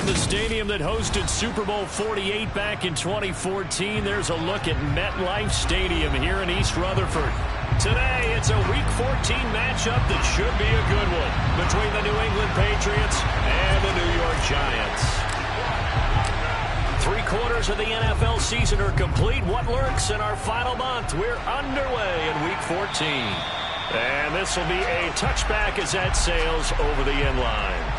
From the stadium that hosted Super Bowl 48 back in 2014, there's a look at MetLife Stadium here in East Rutherford. Today, it's a Week 14 matchup that should be a good one between the New England Patriots and the New York Giants. 3/4 of the NFL season are complete. What lurks in our final month? We're underway in Week 14. And this will be a touchback as that sails over the end line.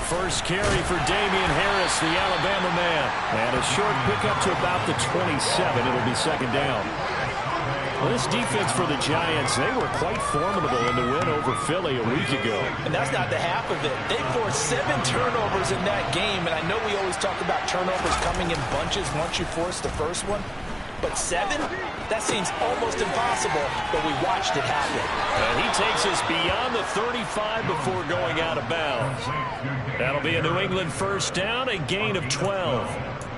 First carry for Damian Harris, the Alabama man. And a short pickup to about the 27. It'll be second down. Well, this defense for the Giants, they were quite formidable in the win over Philly a week ago. And that's not the half of it. They forced 7 turnovers in that game. And I know we always talk about turnovers coming in bunches once you force the first one. But 7? That seems almost impossible, but we watched it happen. And he takes us beyond the 35 before going out of bounds. That'll be a New England first down, a gain of 12.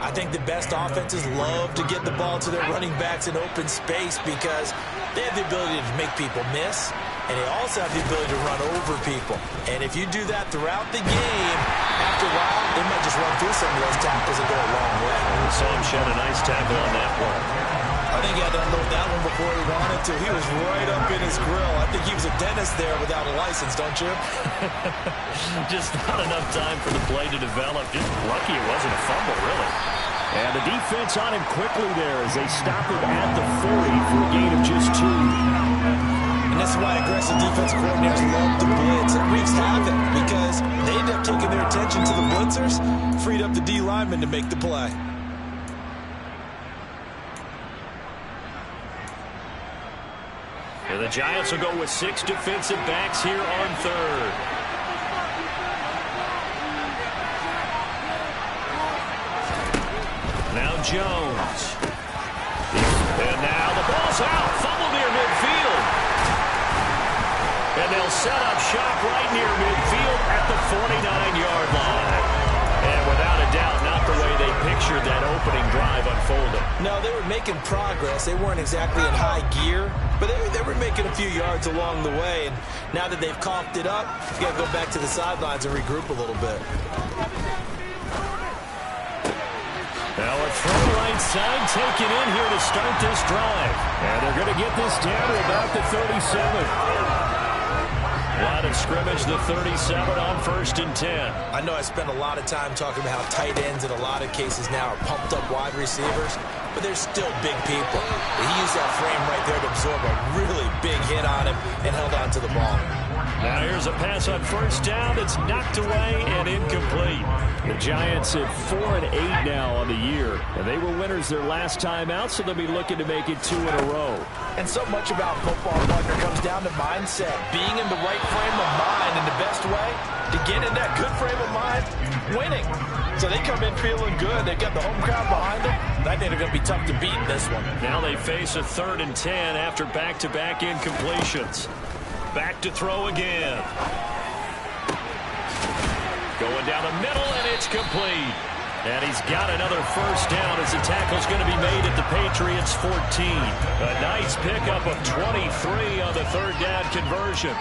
I think the best offenses love to get the ball to their running backs in open space because they have the ability to make people miss, and they also have the ability to run over people. And if you do that throughout the game, after a while, they might just run through some of those tackles and go a long way. We saw him shed a nice tackle on that one. I think he had to unload that one before he wanted to. He was right up in his grill. I think he was a dentist there without a license, don't you? Just not enough time for the play to develop. Just lucky it wasn't a fumble, really. And the defense on him quickly there as they stop him at the 40 for a gain of just 2. And that's why aggressive defensive coordinators love to blitz. It wreaks havoc because they end up taking their attention to the blitzers, freed up the D lineman to make the play. And the Giants will go with 6 defensive backs here on third. Now Jones. And now the ball's out. Fumble near midfield. And they'll set up shop right near midfield at the 49-yard line. And without a doubt, not the way they pictured that opening drive unfolding. No, they were making progress. They weren't exactly in high gear, but they were making a few yards along the way. And now that they've coughed it up, you got to go back to the sidelines and regroup a little bit. Now a throw right side taken in here to start this drive. And they're going to get this down to about the 37. Line of scrimmage, the 37 on 1st and 10. I know I spent a lot of time talking about how tight ends in a lot of cases now are pumped up wide receivers, but they're still big people. He used that frame right there to absorb a really big hit on him and held on to the ball. Now here's a pass on 1st down. It's knocked away and incomplete. The Giants at 4-8 now on the year. And they were winners their last time out, so they'll be looking to make it 2 in a row. And so much about football, partner, comes down to mindset. Being in the right frame of mind, and the best way to get in that good frame of mind, winning. So they come in feeling good. They've got the home crowd behind them. I think they're going to be tough to beat in this one. Now they face a 3rd and 10 after back-to-back incompletions. Back to throw again. Going down the middle, and it's complete. And he's got another 1st down as the tackle's going to be made at the Patriots 14. A nice pickup of 23 on the 3rd down conversion.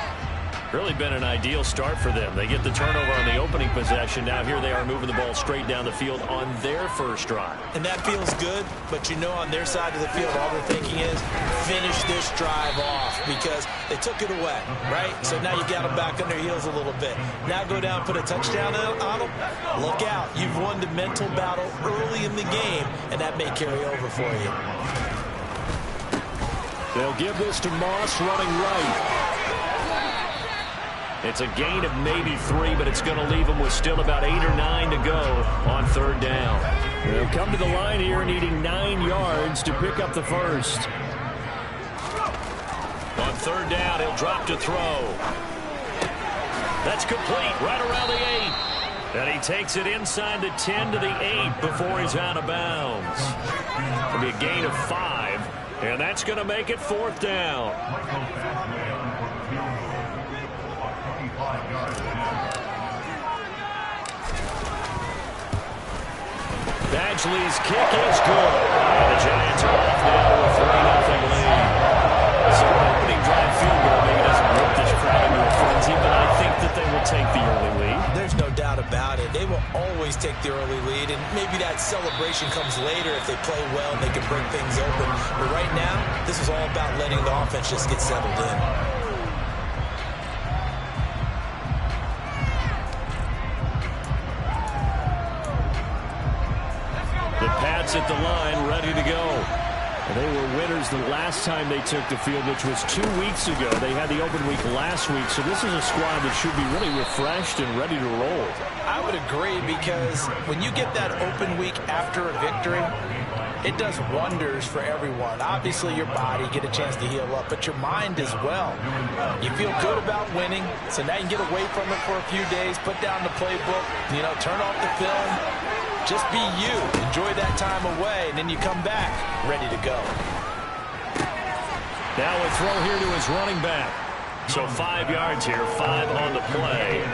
Really been an ideal start for them. They get the turnover on the opening possession. Now here they are moving the ball straight down the field on their first drive. And that feels good, but you know on their side of the field all they're thinking is finish this drive off because they took it away, right? So now you got them back on their heels a little bit. Now go down, put a touchdown on them. Look out. You've won the mental battle early in the game, and that may carry over for you. They'll give this to Moss running right. It's a gain of maybe 3, but it's going to leave them with still about 8 or 9 to go on 3rd down. They'll come to the line here needing 9 yards to pick up the first. On 3rd down. He'll drop to throw. That's complete right around the 8. And he takes it inside the 10 to the 8 before he's out of bounds. It'll be a gain of 5, and that's going to make it 4th down. Badgley's kick is good. And the Giants are off now with a 3-0 lead. So an opening drive field goal maybe doesn't whip this crowd into a frenzy, but I think that they will take the early lead. There's no doubt about it. They will always take the early lead, and maybe that celebration comes later if they play well and they can break things open. But right now, this is all about letting the offense just get settled in. The Pats at the line, ready to go. They were winners the last time they took the field, which was 2 weeks ago. They had the open week last week, so this is a squad that should be really refreshed and ready to roll. I would agree, because when you get that open week after a victory, it does wonders for everyone. Obviously, your body get a chance to heal up, but your mind as well. You feel good about winning, so now you can get away from it for a few days, put down the playbook, turn off the film. Just be you. Enjoy that time away, and then you come back ready to go. Now a throw here to his running back. So 5 yards here, 5 on the play,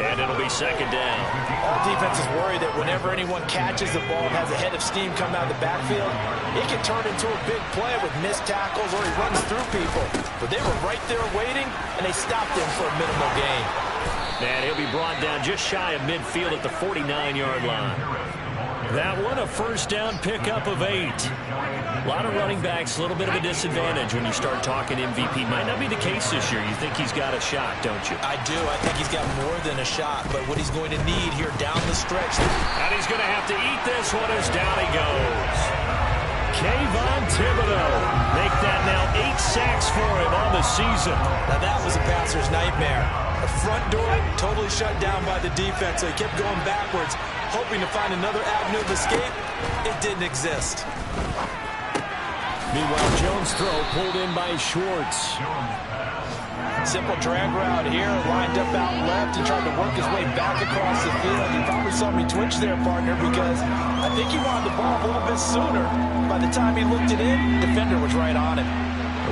and it'll be 2nd down. All defenses worry that whenever anyone catches the ball and has a head of steam come out of the backfield, it can turn into a big play with missed tackles or he runs through people. But they were right there waiting, and they stopped him for a minimal gain. And he'll be brought down just shy of midfield at the 49-yard line. That one, a 1st down pickup of 8. A lot of running backs, a little bit of a disadvantage when you start talking MVP. Might not be the case this year. You think he's got a shot, don't you? I do. I think he's got more than a shot, but what he's going to need here down the stretch. And he's going to have to eat this one as down he goes. Kayvon Thibodeau make that now 8 sacks for him on the season. Now that was a passer's nightmare. The front door totally shut down by the defense, so he kept going backwards, hoping to find another avenue of escape. It didn't exist. Meanwhile, Jones' throw pulled in by Schwartz. Simple drag route here, lined up out left and tried to work his way back across the field. You probably saw me twitch there, partner, because I think he wanted the ball a little bit sooner. By the time he looked it in, defender was right on him.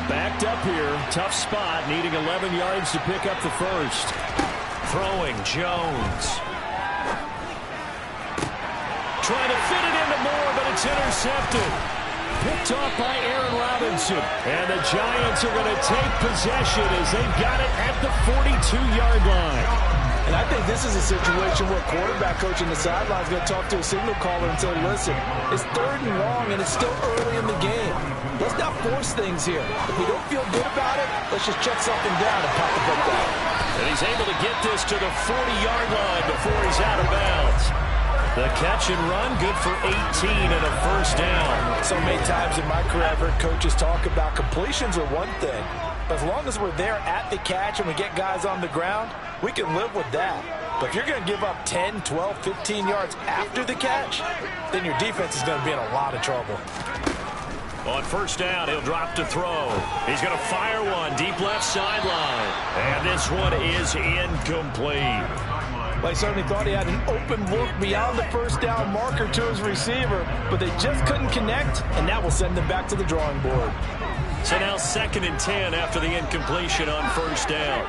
Backed up here, tough spot, needing 11 yards to pick up the 1st. Throwing, Jones. Trying to fit it into Moore, but it's intercepted. Picked off by Aaron Robinson. And the Giants are going to take possession as they've got it at the 42-yard line. And I think this is a situation where quarterback coach in the sideline is going to talk to a signal caller and say, listen, it's 3rd and long and it's still early in the game. Let's not force things here. If we don't feel good about it, let's just check something down and pop the football. And he's able to get this to the 40-yard line before he's out of bounds. The catch and run, good for 18 and a 1st down. So many times in my career, I've heard coaches talk about completions are one thing. But as long as we're there at the catch and we get guys on the ground, we can live with that. But if you're going to give up 10, 12, 15 yards after the catch, then your defense is going to be in a lot of trouble. On 1st down, he'll drop to throw. He's going to fire one deep left sideline. And this one is incomplete. Well, he certainly thought he had an open look beyond the 1st down marker to his receiver, but they just couldn't connect, and that will send them back to the drawing board. So now 2nd and 10 after the incompletion on 1st down.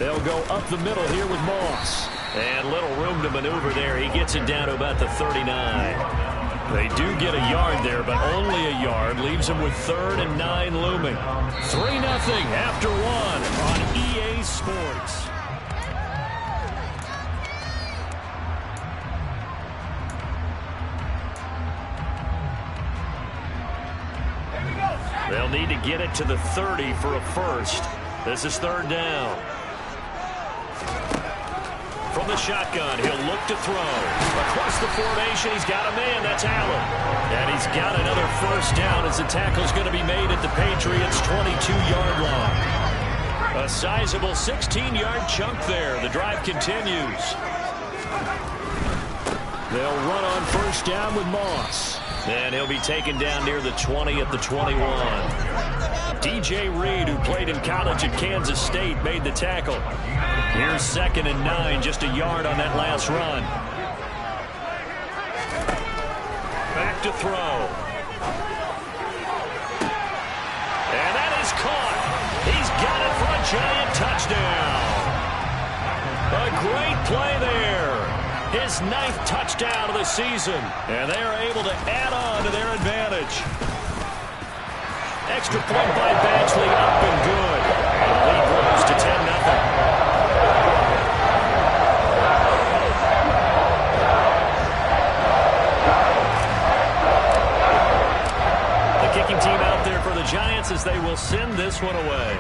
They'll go up the middle here with Moss. And little room to maneuver there. He gets it down to about the 39. They do get a yard there, but only a yard. Leaves them with 3rd and 9 looming. 3-0 after 1 on EA Sports. They'll need to get it to the 30 for a 1st. This is 3rd down. From the shotgun, he'll look to throw. Across the formation, he's got a man. That's Allen. And he's got another 1st down as the tackle's going to be made at the Patriots' 22-yard line. A sizable 16-yard chunk there. The drive continues. They'll run on 1st down with Moss. And he'll be taken down near the 20 at the 21. DJ Reed, who played in college at Kansas State, made the tackle. Here's 2nd and 9, just a yard on that last run. Back to throw. And that is caught. He's got it for a Giant touchdown. A great play there. His 9th touchdown of the season. And they are able to add on to their advantage. Extra point by Badgley, up and good. And the lead grows to 10-0. Kicking team out there for the Giants as they will send this one away.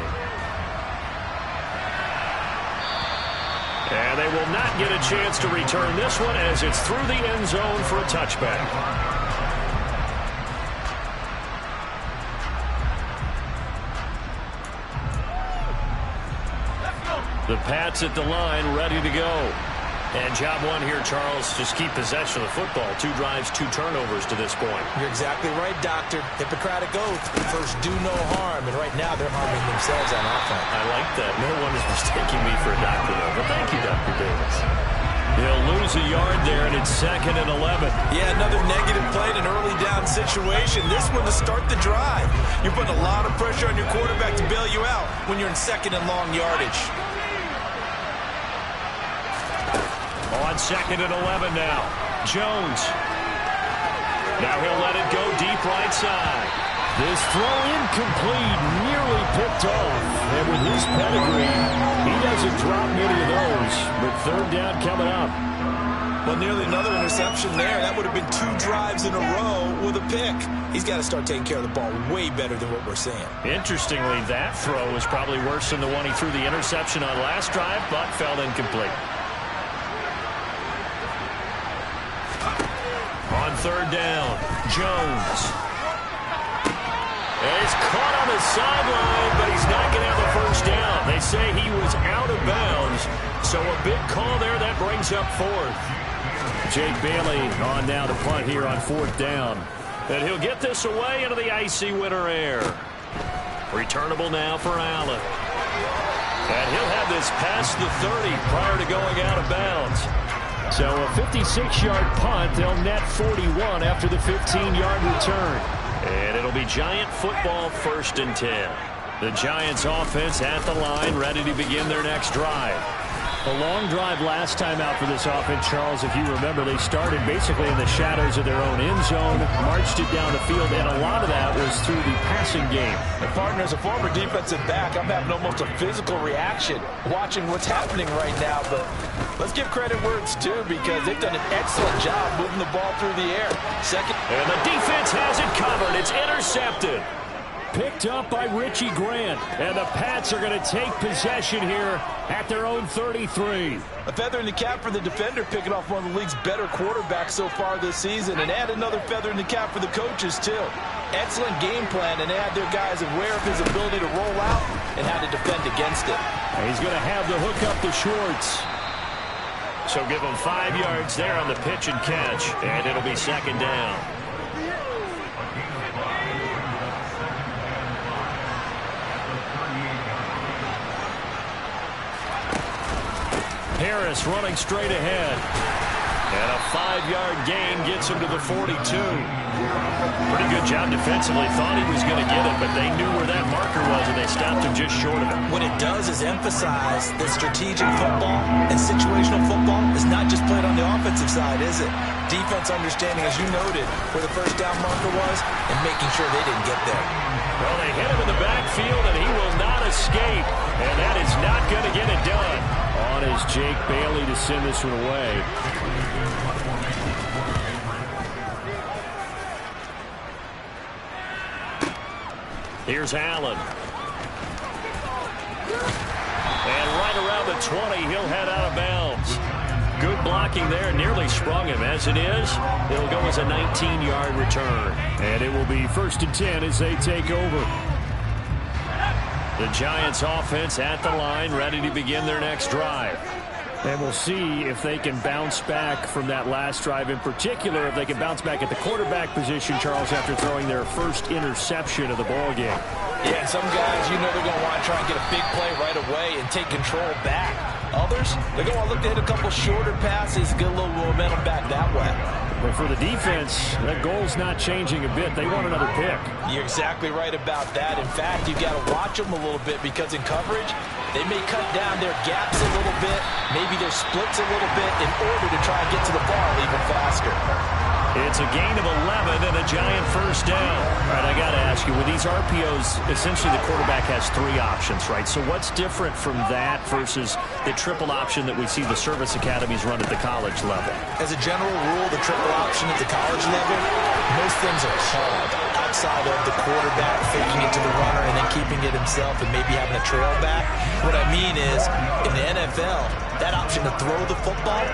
And they will not get a chance to return this one as it's through the end zone for a touchback. The Pats at the line, ready to go. And job one here, Charles, just keep possession of the football. 2 drives, 2 turnovers to this point. You're exactly right, Doctor. Hippocratic oath. First, do no harm. And right now, they're harming themselves on offense. I like that. No one is mistaking me for a doctor, though. But thank you, Dr. Davis. He'll lose a yard there, and it's 2nd and 11. Yeah, another negative play in an early down situation. This one to start the drive. You're putting a lot of pressure on your quarterback to bail you out when you're in 2nd and long yardage. On 2nd and 11 now. Jones. Now he'll let it go deep right side. This throw incomplete, nearly picked off. And with his pedigree, he doesn't drop many of those. But 3rd down coming up. Well, nearly another interception there. That would have been 2 drives in a row with a pick. He's got to start taking care of the ball way better than what we're seeing. Interestingly, that throw was probably worse than the one he threw the interception on last drive, but fell incomplete. On 3rd down, Jones. And he's caught on the sideline, but he's not going to have the 1st down. They say he was out of bounds, so a big call there that brings up 4th. Jake Bailey on now to punt here on 4th down. And he'll get this away into the icy winter air. Returnable now for Allen. And he'll have this past the 30 prior to going out of bounds. So a 56-yard punt. They'll net 41 after the 15-yard return. And it'll be Giant football, 1st and 10. The Giants offense at the line, ready to begin their next drive. A long drive last time out for this offense, Charles. If you remember, they started basically in the shadows of their own end zone, marched it down the field, and a lot of that was through the passing game. And partner, as a former defensive back, I'm having almost a physical reaction watching what's happening right now. But let's give credit where it's due, because they've done an excellent job moving the ball through the air. And the defense has it covered. It's intercepted. Picked up by Richie Grant. And the Pats are going to take possession here at their own 33. A feather in the cap for the defender, picking off one of the league's better quarterbacks so far this season. And add another feather in the cap for the coaches, too. Excellent game plan, and they had their guys aware of his ability to roll out and how to defend against it. And he's going to have the hook up to Schwartz. So give him 5 yards there on the pitch and catch. And it'll be 2nd down. Harris running straight ahead. And a 5-yard gain gets him to the 42. Pretty good job defensively. Thought he was going to get it, but they knew where that marker was, and they stopped him just short of it. What it does is emphasize that strategic football and situational football is not just played on the offensive side, is it? Defense understanding, as you noted, where the 1st down marker was and making sure they didn't get there. Well, they hit him in the backfield, and he will not escape. And that is not going to get it done. On is Jake Bailey to send this one away. Here's Allen. And right around the 20, he'll head out of bounds. Good blocking there, nearly sprung him. As it is, it'll go as a 19-yard return. And it will be 1st and 10 as they take over. The Giants offense at the line, ready to begin their next drive. And we'll see if they can bounce back from that last drive in particular, if they can bounce back at the quarterback position, Charles, after throwing their first interception of the ballgame. Yeah, and some guys, you know they're going to want to try and get a big play right away and take control back. Others, they're going to look to hit a couple shorter passes, get a little momentum back that way. But for the defense, that goal's not changing a bit. They want another pick. You're exactly right about that. In fact, you've got to watch them a little bit because in coverage, they may cut down their gaps a little bit, maybe their splits a little bit in order to try and get to the ball even faster. It's a gain of 11 and a giant first down. All right, I got to ask you, with these RPOs, essentially the quarterback has three options, right? So what's different from that versus the triple option that we see the service academies run at the college level? As a general rule, the triple option at the college level, most things are called outside of the quarterback faking it to the runner and then keeping it himself and maybe having a trail back. What I mean is, in the NFL, that option to throw the football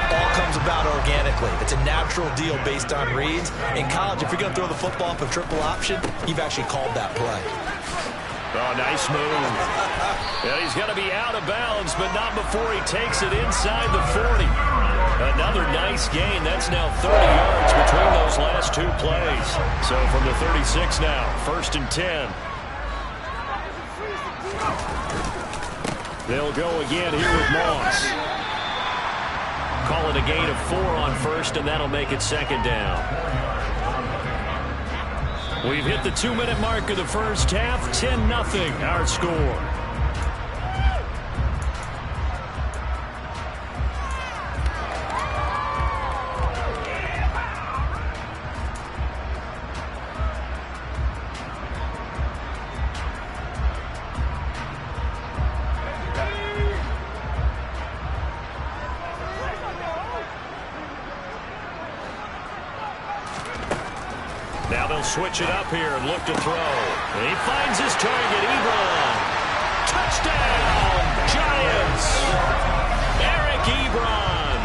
all comes about organically. It's a natural deal based on reads. In college, if you're going to throw the football off a triple option, you've actually called that play. Oh, nice move. Yeah, he's going to be out of bounds, but not before he takes it inside the 40. Another nice gain. That's now 30 yards between those last two plays. So from the 36 now, 1st and 10. They'll go again here with Moss. Call it a gain of 4 on 1st, and that'll make it 2nd down. We've hit the 2-minute mark of the first half. 10-0 our score. Now they'll switch it up here and look to throw. And he finds his target, Ebron. Touchdown, Giants! Eric Ebron,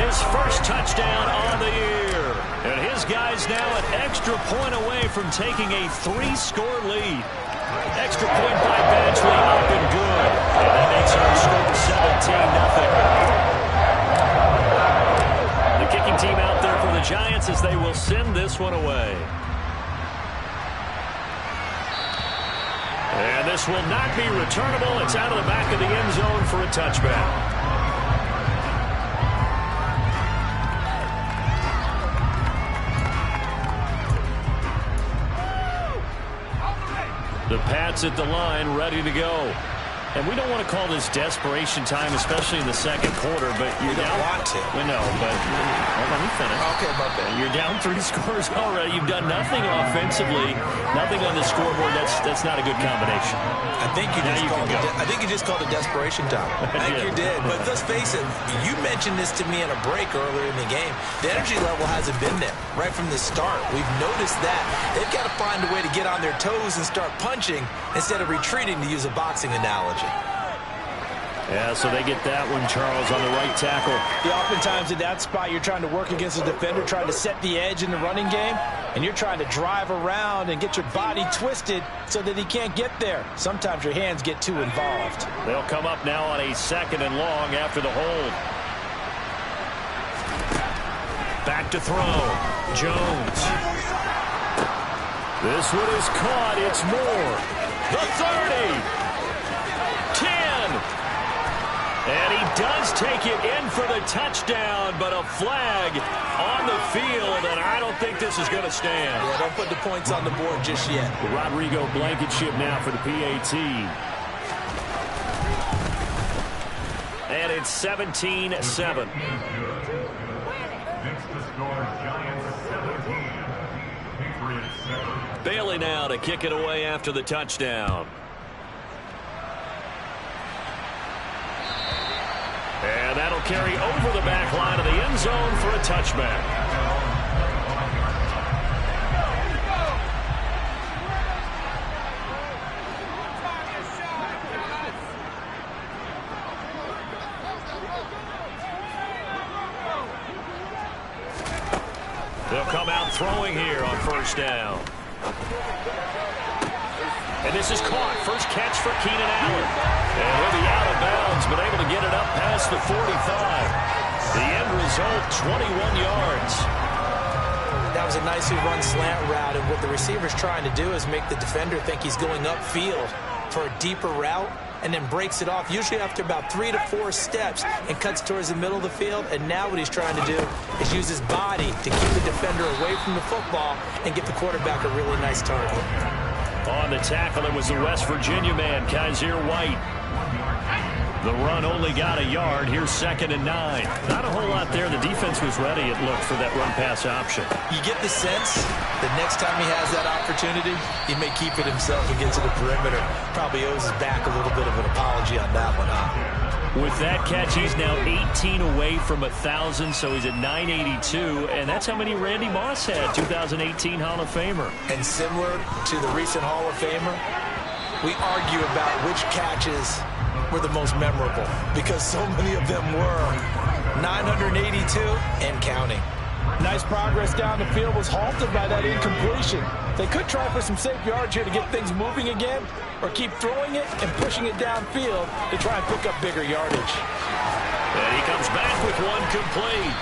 his first touchdown on the year. And his guys now an extra point away from taking a 3-score lead. Extra point by Badgley up and good. And that makes our score 17-0. The kicking team out there for the Giants as they will send this one away. And this will not be returnable. It's out of the back of the end zone for a touchback. The Pats at the line, ready to go. And we don't want to call this desperation time, especially in the second quarter, but you're down. Want to. We know, but let me finish. Okay, my bad. You're down 3 scores already. You've done nothing offensively, nothing on the scoreboard. That's not a good combination. I think you just called it desperation time. I think you did. But let's face it, you mentioned this to me in a break earlier in the game. The energy level hasn't been there right from the start. We've noticed that. They've got to find a way to get on their toes and start punching instead of retreating, to use a boxing analogy. Yeah, so they get that one, Charles, on the right tackle. Yeah, oftentimes in that spot, you're trying to work against the defender, trying to set the edge in the running game, and you're trying to drive around and get your body twisted so that he can't get there. Sometimes your hands get too involved. They'll come up now on a 2nd and long after the hold. Back to throw. Jones. This one is caught. It's Moore. The 30. 10. And he does take it in for the touchdown, but a flag on the field, and I don't think this is going to stand. Yeah, don't put the points on the board just yet. Rodrigo Blankenship now for the PAT. And it's 17-7. Bailey now to kick it away after the touchdown. And that'll carry over the back line of the end zone for a touchback. They'll come out throwing here on 1st down. And this is caught. First catch for Keenan Allen. And he'll be out of bounds been able to get it up past the 45. The end result, 21 yards. That was a nicely run slant route, and what the receiver's trying to do is make the defender think he's going upfield for a deeper route, and then breaks it off, usually after about 3 to 4 steps, and cuts towards the middle of the field. And now what he's trying to do is use his body to keep the defender away from the football and get the quarterback a really nice target. On the tackle, it was the West Virginia man, Kaiser White. The run only got a yard. Here's 2nd and 9. Not a whole lot there. The defense was ready, it looked, for that run-pass option. You get the sense that next time he has that opportunity, he may keep it himself and get to the perimeter. Probably owes his back a little bit of an apology on that one, huh? With that catch, he's now 18 away from 1,000, so he's at 982, and that's how many Randy Moss had, 2018 Hall of Famer. And similar to the recent Hall of Famer, we argue about which catches were the most memorable, because so many of them were. 982 and counting. Nice progress down the field, was halted by that incompletion. They could try for some safe yards here to get things moving again, or keep throwing it and pushing it downfield to try and pick up bigger yardage. And he comes back with one complete.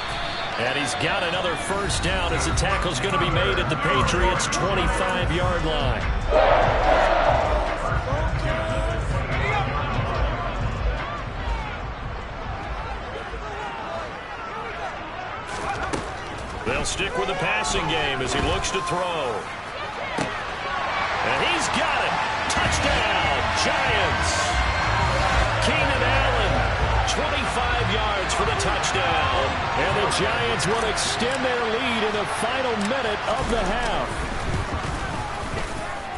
And he's got another first down as the tackle's going to be made at the Patriots' 25-yard line. They'll stick with the passing game as he looks to throw. And he's got it. Touchdown, Giants. Keenan Allen, 25 yards for the touchdown. And the Giants will extend their lead in the final minute of the half.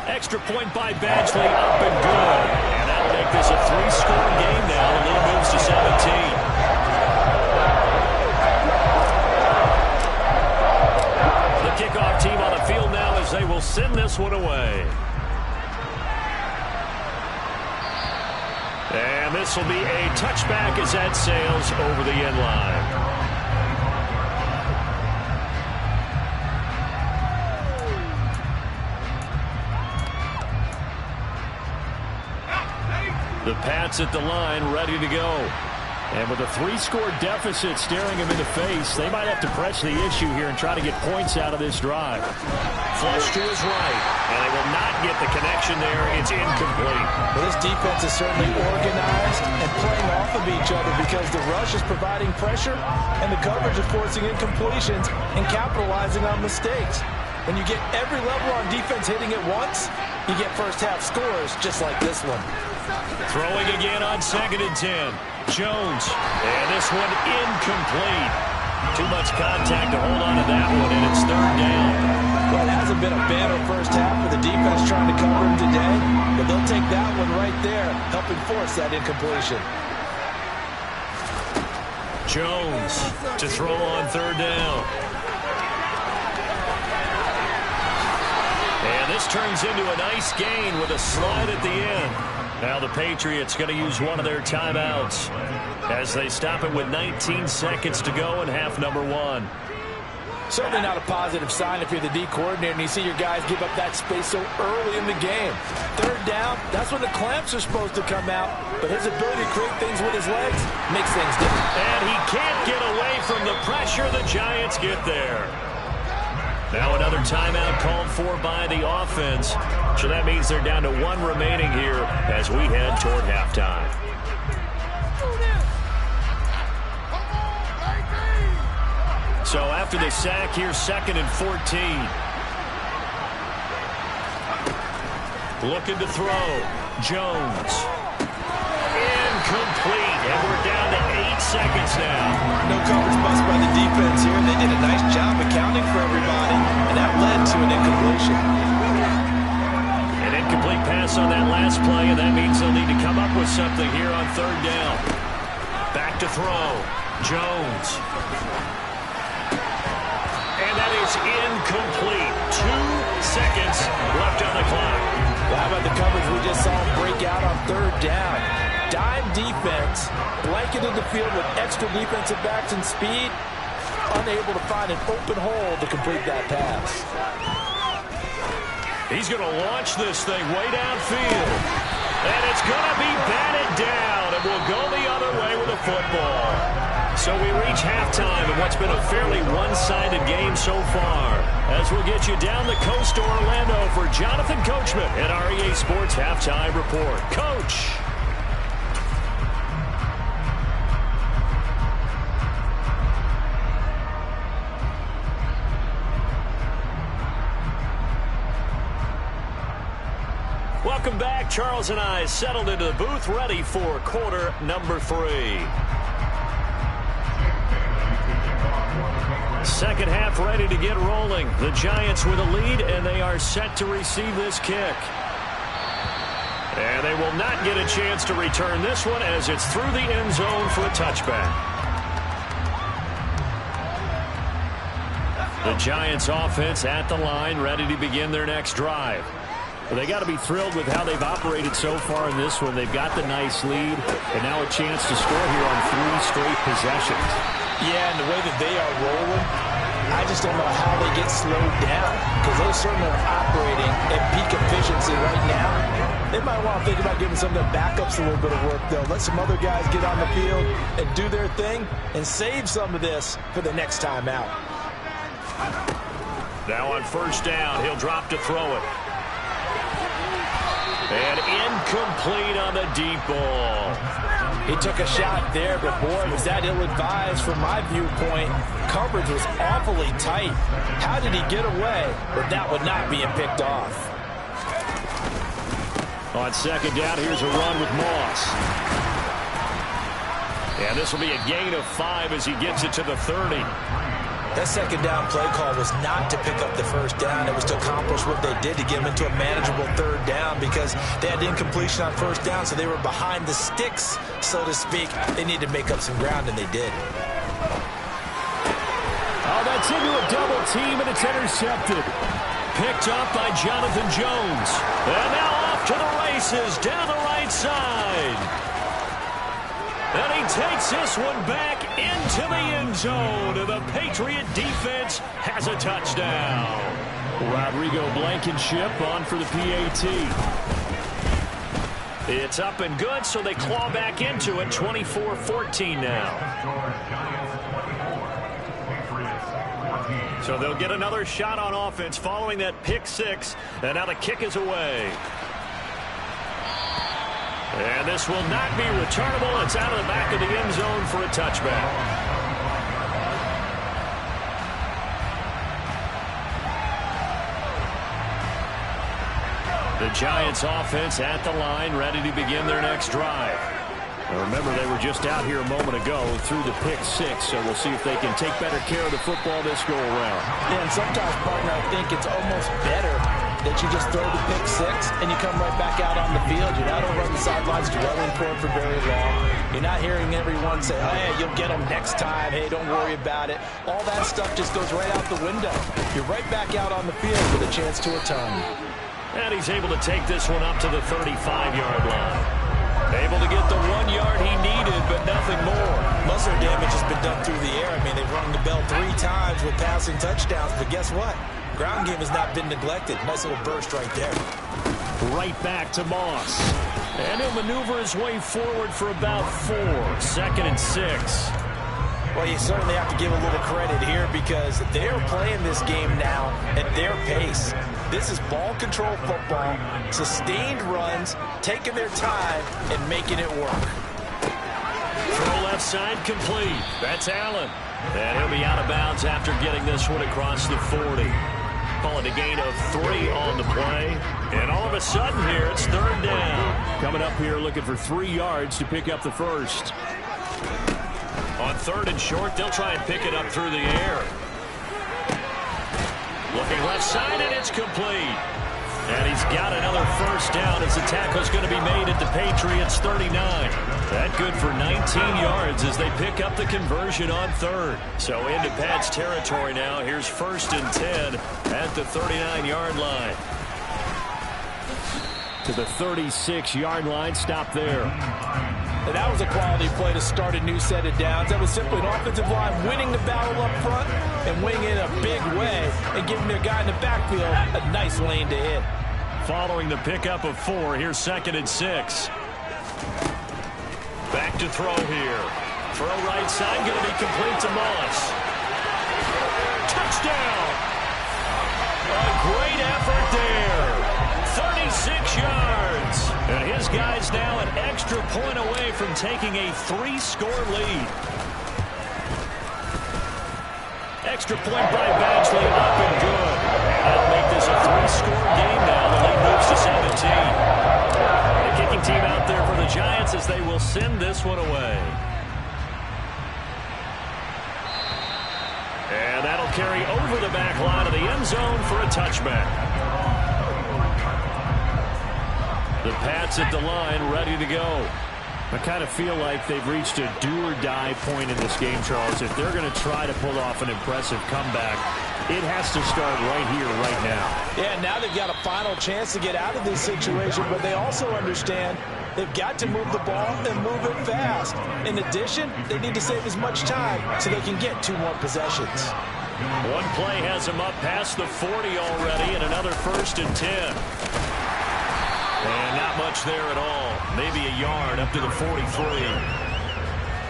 Extra point by Badgley, up and good. And that'll make this a 3-score game now. The lead moves to 17. Kickoff team on the field now as they will send this one away. And this will be a touchback as that sails over the end line. The Pats at the line, ready to go. And with a 3-score deficit staring him in the face, they might have to press the issue here and try to get points out of this drive. Flush to his right, and they will not get the connection there. It's incomplete. Well, this defense is certainly organized and playing off of each other because the rush is providing pressure and the coverage is forcing incompletions and capitalizing on mistakes. When you get every level on defense hitting at once, you get first-half scores just like this one. Throwing again on 2nd and 10. Jones, and this one incomplete. Too much contact to hold on to that one, and it's 3rd down. Well, it hasn't been a banner first half for the defense trying to cover him today, but they'll take that one right there, helping force that incompletion. Jones to throw on 3rd down. And this turns into a nice gain with a slide at the end. Now the Patriots going to use one of their timeouts as they stop it with 19 seconds to go in half number 1. Certainly not a positive sign if you're the D coordinator and you see your guys give up that space so early in the game. 3rd down, that's when the clamps are supposed to come out, but his ability to create things with his legs makes things different. And he can't get away from the pressure. The Giants get there. Now another timeout called for by the offense. So that means they're down to 1 remaining here as we head toward halftime. So after the sack, here's 2nd and 14. Looking to throw. Jones. Incomplete. And we're down to 8 seconds now. No coverage bust by the defense here. They did a nice job accounting for everybody, and that led to an incompletion. An incomplete pass on that last play, and that means they'll need to come up with something here on 3rd down. Back to throw. Jones. And that is incomplete. 2 seconds left on the clock. Well, how about the coverage we just saw break out on 3rd down? Dime defense, blanketed the field with extra defensive backs and speed, unable to find an open hole to complete that pass. He's going to launch this thing way downfield. And it's going to be batted down, and will go the other football. So we reach halftime in what's been a fairly one-sided game so far. As we'll get you down the coast to Orlando for Jonathan Coachman at our EA Sports Halftime Report. Coach. Welcome back. Charles and I settled into the booth, ready for quarter number 3. Second half ready to get rolling. The Giants with a lead, and they are set to receive this kick. And they will not get a chance to return this one as it's through the end zone for a touchback. The Giants offense at the line, ready to begin their next drive. Well, they got to be thrilled with how they've operated so far in this one. They've got the nice lead, and now a chance to score here on 3 straight possessions. Yeah, and the way that they are rolling, I just don't know how they get slowed down, because they certainly are operating at peak efficiency right now. They might want to think about giving some of their backups a little bit of work, though. Let some other guys get on the field and do their thing and save some of this for the next time out. Now on first down, he'll drop to throw it. And incomplete on the deep ball. He took a shot there, but boy, was that ill-advised from my viewpoint. Coverage was awfully tight. How did he get away with that one not being picked off? On second down, here's a run with Moss. And this will be a gain of 5 as he gets it to the 30. That second down play call was not to pick up the first down. It was to accomplish what they did to get them into a manageable third down, because they had incompletion on first down, so they were behind the sticks, so to speak. They needed to make up some ground, and they did. Oh, that's into a double team, and it's intercepted. Picked up by Jonathan Jones. And now off to the races, down the right side. And he takes this one back into the end zone. And the Patriot defense has a touchdown. Rodrigo Blankenship on for the PAT. It's up and good, so they claw back into it. 24-14 now. So they'll get another shot on offense following that pick 6. And now the kick is away. And this will not be returnable. It's out of the back of the end zone for a touchback. The Giants offense at the line, ready to begin their next drive. Now remember, they were just out here a moment ago through the pick 6, so we'll see if they can take better care of the football this go around. Yeah, and sometimes, partner, I think it's almost better that you just throw the pick 6 and you come right back out on the field. You're not over on the sidelines dwelling for it for very long. You're not hearing everyone say, oh, hey, you'll get them next time. Hey, don't worry about it. All that stuff just goes right out the window. You're right back out on the field with a chance to atone. And he's able to take this one up to the 35-yard line. Able to get the 1 yard he needed, but nothing more. Muscle damage has been done through the air. I mean, they've rung the bell 3 times with passing touchdowns, but guess what? Ground game has not been neglected. Nice little burst right there. Right back to Moss. And he'll maneuver his way forward for about 4. 2nd and 6. Well, you certainly have to give a little credit here, because they're playing this game now at their pace. This is ball control football, sustained runs, taking their time and making it work. Throw left side complete. That's Allen. And he'll be out of bounds after getting this one across the 40. Call it a gain of 3 on the play. And all of a sudden here, it's 3rd down. Coming up here looking for 3 yards to pick up the first. On 3rd and short, they'll try and pick it up through the air. Looking left side, and it's complete. And he's got another first down as the tackle's going to be made at the Patriots' 39. That good for 19 yards as they pick up the conversion on 3rd. So into Pat's territory now. Here's 1st and 10 at the 39-yard line. To the 36-yard line. Stop there. And that was a quality play to start a new set of downs. That was simply an offensive line winning the battle up front and winning it a big way and giving their guy in the backfield a nice lane to hit. Following the pickup of 4, here's 2nd and 6. Back to throw here. And he'll Throw right side, going to be complete to Moss. Touchdown! A great effort there. 36 yards. And his guys now an extra point away from taking a 3-score lead. Extra point by Badgley, up and good. That'll make this a 3-score game now. The lead moves to 17. The kicking team out there for the Giants as they will send this one away. And that'll carry over the back line of the end zone for a touchback. The Pats at the line, ready to go. I kind of feel like they've reached a do-or-die point in this game, Charles. If they're going to try to pull off an impressive comeback, it has to start right here, right now. Yeah, now they've got a final chance to get out of this situation, but they also understand they've got to move the ball and move it fast. In addition, they need to save as much time so they can get 2 more possessions. One play has them up past the 40 already, and another 1st and 10. And not much there at all. Maybe a yard up to the 43.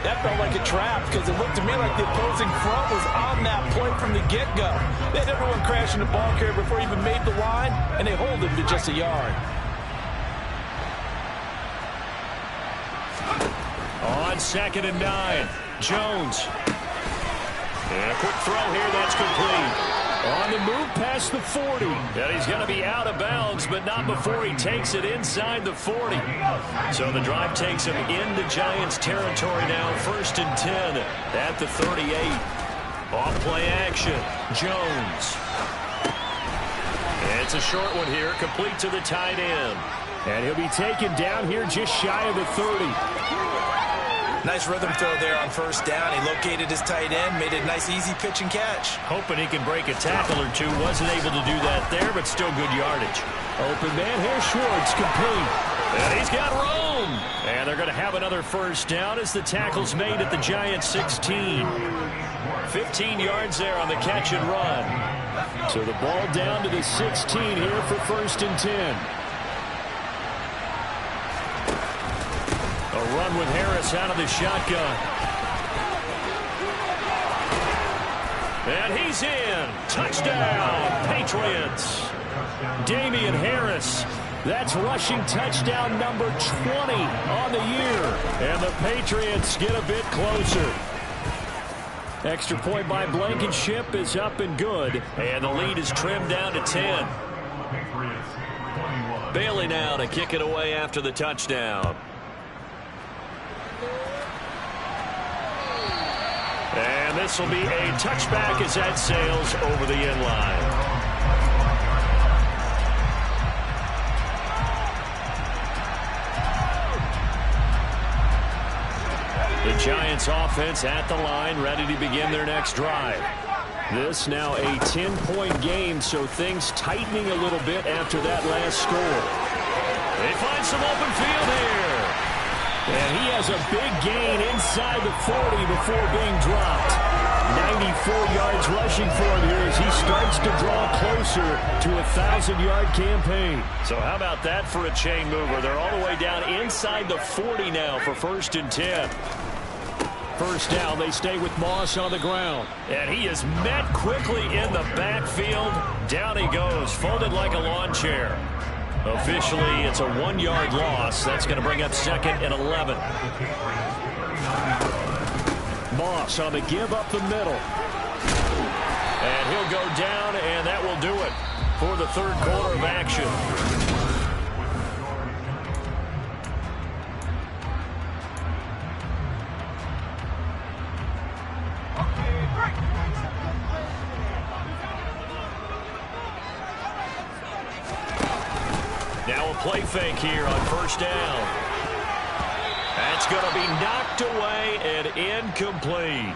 That felt like a trap because it looked to me like the opposing front was on that point from the get-go. They had everyone crashing the ball carrier before he even made the line, and they hold him to just a yard. On 2nd and 9, Jones. And a quick throw here, that's complete. On the move past the 40. And he's going to be out of bounds, but not before he takes it inside the 40. So the drive takes him into Giants territory now. 1st and 10 at the 38. Off play action. Jones. It's a short one here, complete to the tight end. And he'll be taken down here just shy of the 30. Nice rhythm throw there on 1st down. He located his tight end, made a nice easy pitch and catch. Hoping he can break a tackle or two. Wasn't able to do that there, but still good yardage. Open man here, Schwartz, complete. And he's got room. And they're going to have another 1st down as the tackle's made at the Giants 16. 15 yards there on the catch and run. So the ball down to the 16 here for 1st and 10. A run with Harris out of the shotgun. And he's in. Touchdown, Patriots. Damian Harris. That's rushing touchdown number 20 on the year. And the Patriots get a bit closer. Extra point by Blankenship is up and good. And the lead is trimmed down to 10. Bailey now to kick it away after the touchdown. And this will be a touchback as that sails over the end line. The Giants offense at the line, ready to begin their next drive. This now a 10-point game, so things tightening a little bit after that last score. They find some open field here. And he has a big gain inside the 40 before being dropped. 94 yards rushing for him here as he starts to draw closer to a 1,000-yard campaign. So how about that for a chain mover? They're all the way down inside the 40 now for 1st and 10. 1st down, they stay with Moss on the ground. And he is met quickly in the backfield. Down he goes, folded like a lawn chair. Officially, it's a 1-yard loss. That's going to bring up 2nd and 11. Moss on the give up the middle. And he'll go down, and that will do it for the 3rd quarter of action. Now a play fake here on 1st down. That's going to be knocked away and incomplete.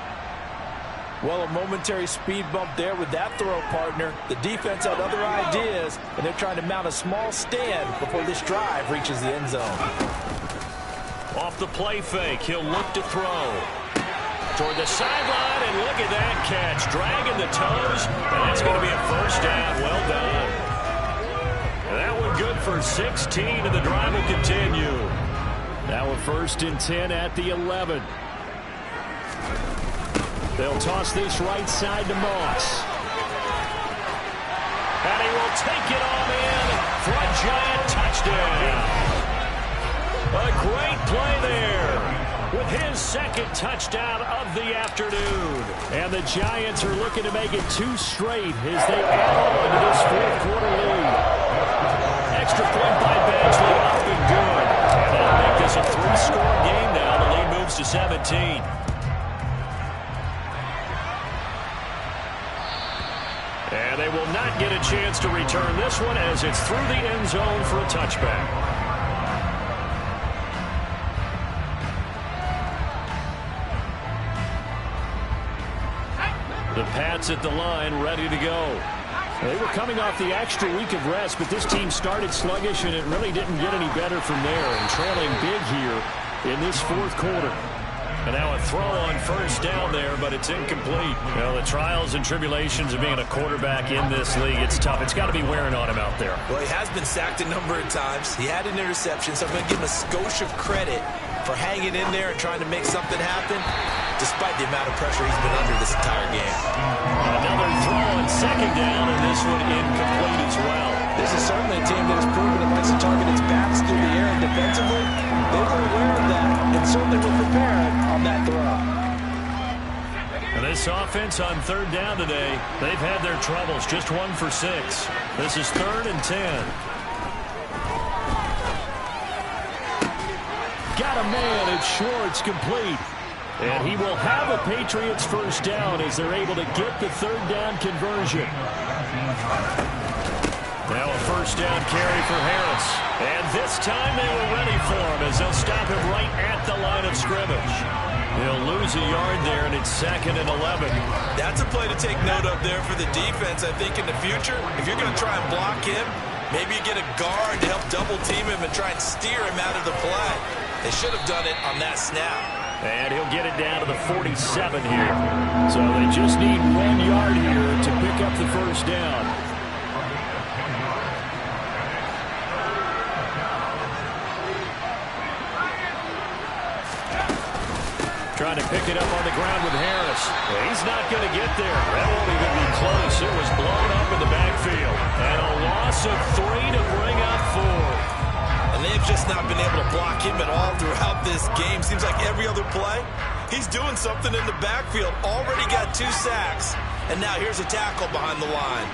Well, a momentary speed bump there with that throw, partner. The defense had other ideas, and they're trying to mount a small stand before this drive reaches the end zone. Off the play fake, he'll look to throw. Toward the sideline, and look at that catch. Dragging the toes, and that's going to be a 1st down. Well done. That one good for 16, and the drive will continue. Now a 1st and 10 at the 11. They'll toss this right side to Moss. And he will take it on in for a Giant touchdown. A great play there with his second touchdown of the afternoon. And the Giants are looking to make it 2 straight as they add on to this fourth quarter lead. Extra point by Badgley up and good. And that'll make this a 3-score game now. The lead moves to 17. And they will not get a chance to return this one as it's through the end zone for a touchback. The Pats at the line, ready to go. They were coming off the extra week of rest, but this team started sluggish, and it really didn't get any better from there. And trailing big here in this fourth quarter. And now a throw on first down there, but it's incomplete. Well, the trials and tribulations of being a quarterback in this league, it's tough. It's got to be wearing on him out there. Well, he has been sacked a number of times. He had an interception, so I'm going to give him a skosh of credit for hanging in there and trying to make something happen, despite the amount of pressure he's been under this entire game. Another throw on second down, and this one incomplete as well. This is certainly a team that has proven it likes to target its backs through the air and defensively. They were aware of that and certainly were prepared on that throw. And this offense on third down today, they've had their troubles. Just 1 for 6. This is 3rd and 10. Got a man, it's short, it's complete. And he will have a Patriots first down as they're able to get the third down conversion. Now a first down carry for Harris. And this time they were ready for him as they'll stop him right at the line of scrimmage. He'll lose a yard there, and it's 2nd and 11. That's a play to take note of there for the defense, I think, in the future. If you're going to try and block him, maybe you get a guard to help double-team him and try and steer him out of the play. They should have done it on that snap. And he'll get it down to the 47 here. So they just need 1 yard here to pick up the first down. Trying to pick it up on the ground with Harris. He's not going to get there. That won't even be close. It was blown up in the backfield. And a loss of 3 to bring up 4. And they've just not been able to block him at all throughout this game. Seems like every other play, he's doing something in the backfield. Already got 2 sacks. And now here's a tackle behind the line.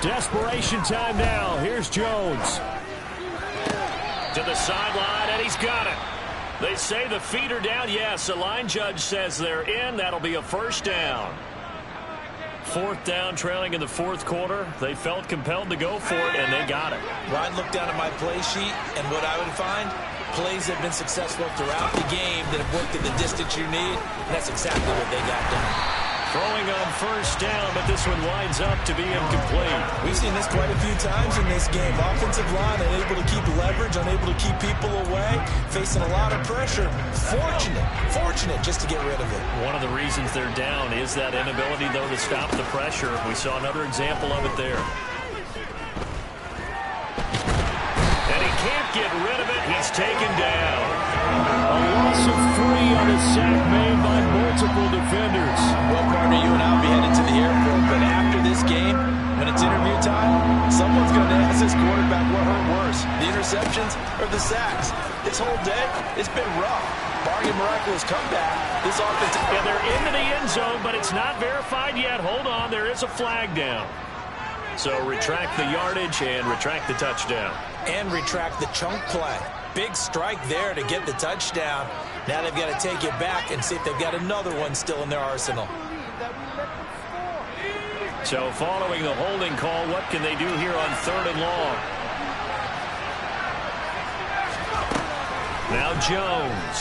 Desperation time now. Here's Jones. To the sideline, and he's got it. They say the feet are down. Yes, the line judge says they're in. That'll be a first down. 4th down, trailing in the fourth quarter. They felt compelled to go for it, and they got it. Ryan looked down at my play sheet, and what I would find, plays have been successful throughout the game that have worked at the distance you need, and that's exactly what they got done. Throwing on first down, but this one winds up to be incomplete. We've seen this quite a few times in this game. Offensive line unable to keep leverage, unable to keep people away, facing a lot of pressure. Fortunate just to get rid of it. One of the reasons they're down is that inability, though, to stop the pressure. We saw another example of it there. And he can't get rid of it. He's taken down. A loss of 3 on a sack made by multiple defenders. Well, partner, you and I will be headed to the airport, but after this game, when it's interview time, someone's going to ask this quarterback what hurt worse, the interceptions or the sacks. This whole day, it's been rough. Barring a miraculous comeback, this offense... Yeah, they're into the end zone, but it's not verified yet. Hold on, there is a flag down. So retract the yardage and retract the touchdown. And retract the chunk play. Big strike there to get the touchdown. Now they've got to take it back and see if they've got another one still in their arsenal. So following the holding call, what can they do here on 3rd and long? Now Jones.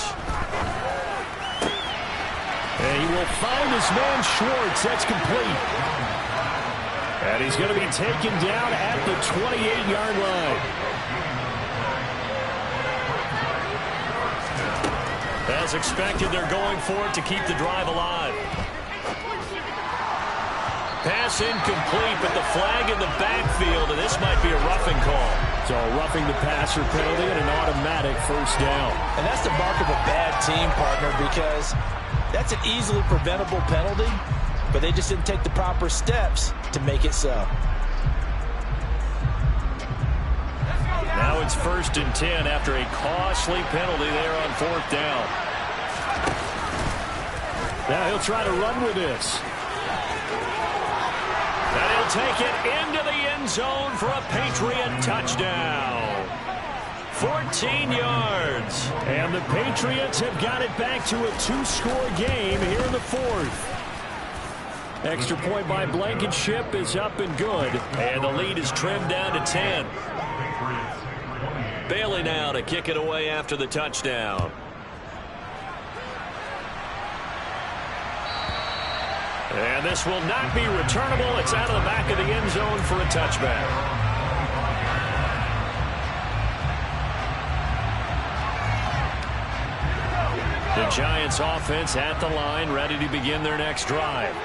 And he will find his man Schwartz. That's complete. And he's going to be taken down at the 28-yard line. As expected, they're going for it to keep the drive alive. Pass incomplete, but the flag in the backfield, and this might be a roughing call. So roughing the passer penalty and an automatic first down. And that's the mark of a bad team, partner, because that's an easily preventable penalty, but they just didn't take the proper steps to make it so. Now it's 1st and 10 after a costly penalty there on 4th down. Now he'll try to run with this. And he'll take it into the end zone for a Patriot touchdown. 14 yards. And the Patriots have got it back to a 2-score game here in the 4th. Extra point by Blankenship is up and good. And the lead is trimmed down to 10. Bailey now to kick it away after the touchdown. And this will not be returnable. It's out of the back of the end zone for a touchback. The Giants offense at the line, ready to begin their next drive.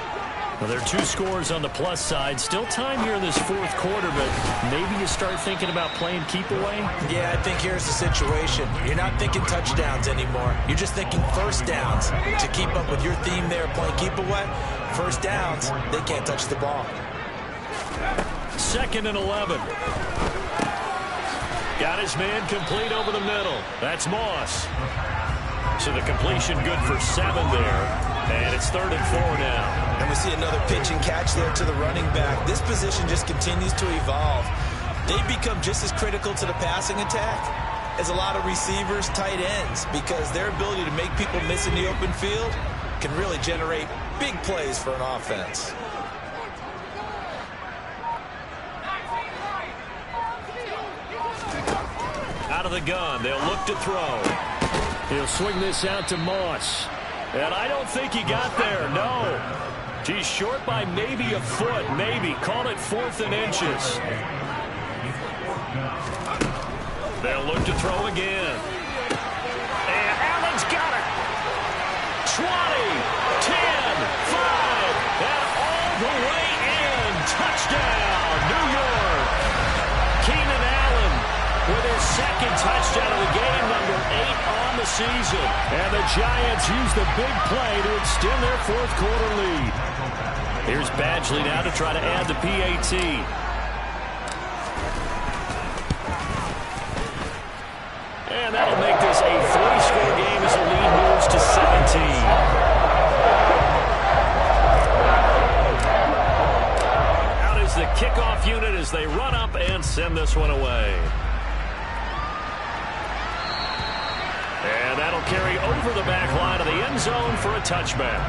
Well, there are 2 scores on the plus side. Still time here in this 4th quarter, but maybe you start thinking about playing keep away? Yeah, I think here's the situation. You're not thinking touchdowns anymore. You're just thinking first downs. To keep up with your theme there, playing keep away, first downs, they can't touch the ball. 2nd and 11. Got his man complete over the middle. That's Moss. So the completion good for 7 there. And it's 3rd and 4 now. And we see another pitch and catch there to the running back. This position just continues to evolve. They become just as critical to the passing attack as a lot of receivers, tight ends, because their ability to make people miss in the open field can really generate big plays for an offense. Out of the gun, they'll look to throw. He'll swing this out to Moss. And I don't think he got there, no. He's short by maybe a foot, maybe. Call it 4th and inches. They'll look to throw again. And Allen's got it. 20, 10, 5, and all the way in. Touchdown, New York. Keenan Allen with his 2nd touchdown of the game, number 8 on the season. And the Giants use the big play to extend their 4th quarter lead. Here's Badgley now to try to add the PAT. And that'll make this a 3-score game as the lead moves to 17. Out is the kickoff unit as they run up and send this one away. And that'll carry over the back line of the end zone for a touchback.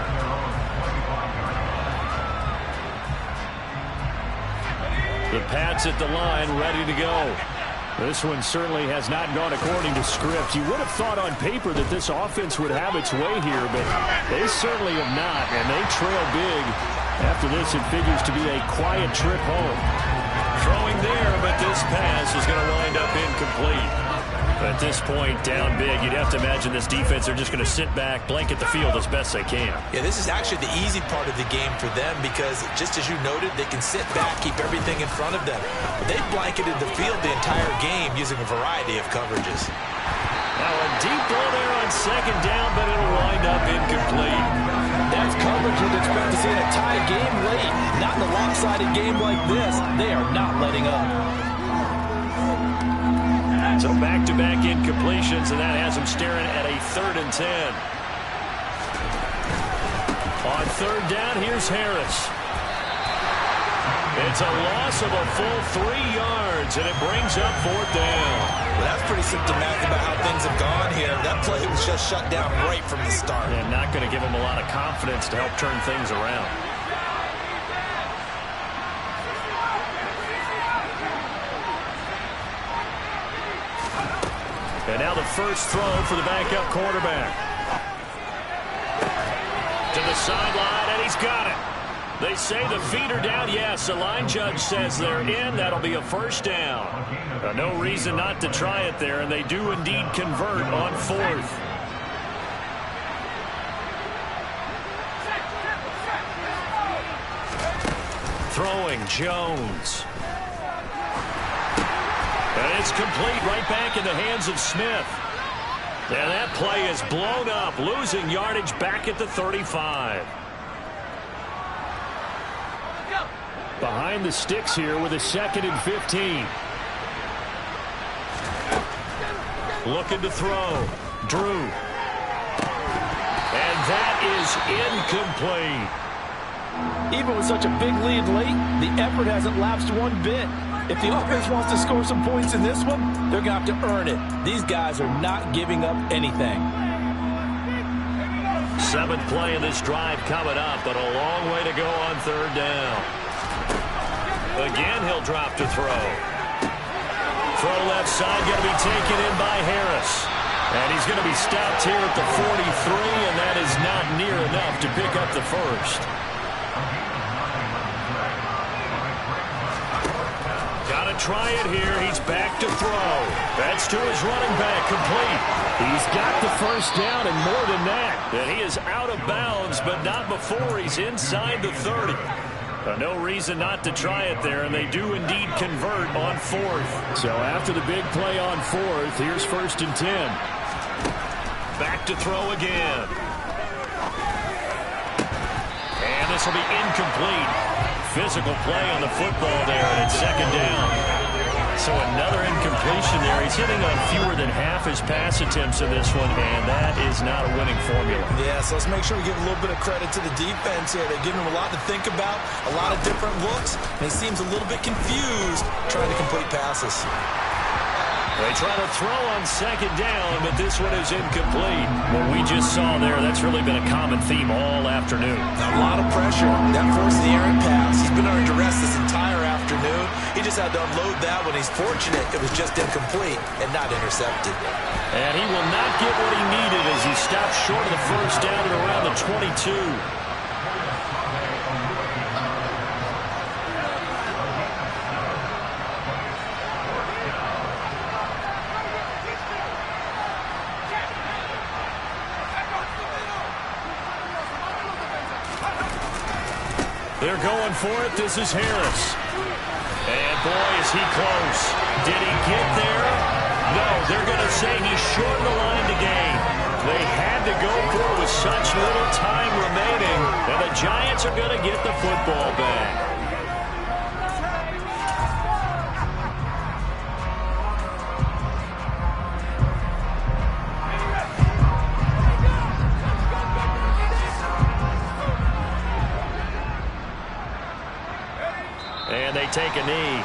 The Pats at the line, ready to go. This one certainly has not gone according to script. You would have thought on paper that this offense would have its way here, but they certainly have not, and they trail big. After this, it figures to be a quiet trip home. Throwing there, but this pass is going to wind up incomplete. At this point, down big, you'd have to imagine this defense are just going to sit back, blanket the field as best they can. Yeah, this is actually the easy part of the game for them because, just as you noted, they can sit back, keep everything in front of them. But they've blanketed the field the entire game using a variety of coverages. Now a deep ball there on 2nd down, but it'll wind up incomplete. That's coverage you'd expect to see in a tie game late. Not in a lopsided game like this. They are not letting up. So back-to-back incompletions, and that has them staring at a 3rd and 10. On 3rd down, here's Harris. It's a loss of a full 3 yards, and it brings up 4th down. Well, that's pretty symptomatic about how things have gone here. That play was just shut down right from the start. And not going to give them a lot of confidence to help turn things around. And now the first throw for the backup quarterback. To the sideline, and he's got it. They say the feet are down. Yes, the line judge says they're in. That'll be a first down. No reason not to try it there, and they do indeed convert on 4th. Throwing Jones. And It's complete, right back in the hands of Smith. And that play is blown up, losing yardage back at the 35. Behind the sticks here with a 2nd and 15. Looking to throw. Drew. And that is incomplete. Even with such a big lead late, the effort hasn't lapsed one bit. If the offense wants to score some points in this one, they're going to have to earn it. These guys are not giving up anything. 7th play of this drive coming up, but a long way to go on 3rd down. Again, he'll drop to throw. Throw left side, going to be taken in by Harris. And he's going to be stopped here at the 43, and that is not near enough to pick up the first. Got to try it here. He's back to throw. That's to his running back, complete. He's got the first down and more than that. And he is out of bounds, but not before he's inside the 30. No reason not to try it there, and they do indeed convert on 4th. So after the big play on 4th, here's 1st and 10. Back to throw again. And this will be incomplete. Physical play on the football there, and it's 2nd down. So another incompletion there. He's hitting on fewer than half his pass attempts in this one, and that is not a winning formula. Yeah, so let's make sure we give a little bit of credit to the defense here. They're giving him a lot to think about, a lot of different looks, and he seems a little bit confused trying to complete passes. They try to throw on 2nd down, but this one is incomplete. What we just saw there, that's really been a common theme all afternoon. A lot of pressure. That forced the errant pass. He's been under duress this entire afternoon. He just had to unload that when he's fortunate it was just incomplete and not intercepted. And he will not get what he needed as he stopped short of the first down at around the 22. They're going for it. This is Harris. And boy, is he close. Did he get there? No, they're going to say he's short of the line to gain. They had to go for it with such little time remaining. And the Giants are going to get the football back. And they take a knee.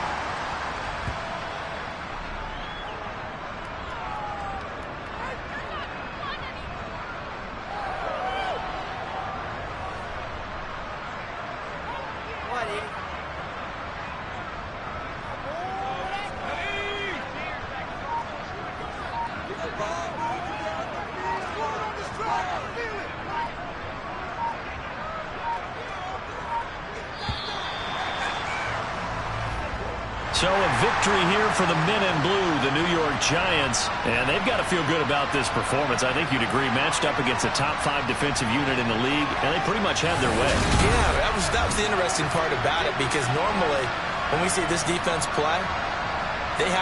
So a victory here for the men in blue, the New York Giants. And they've got to feel good about this performance. I think you'd agree, matched up against a top 5 defensive unit in the league, and they pretty much had their way. Yeah, that was the interesting part about it, because normally when we see this defense play,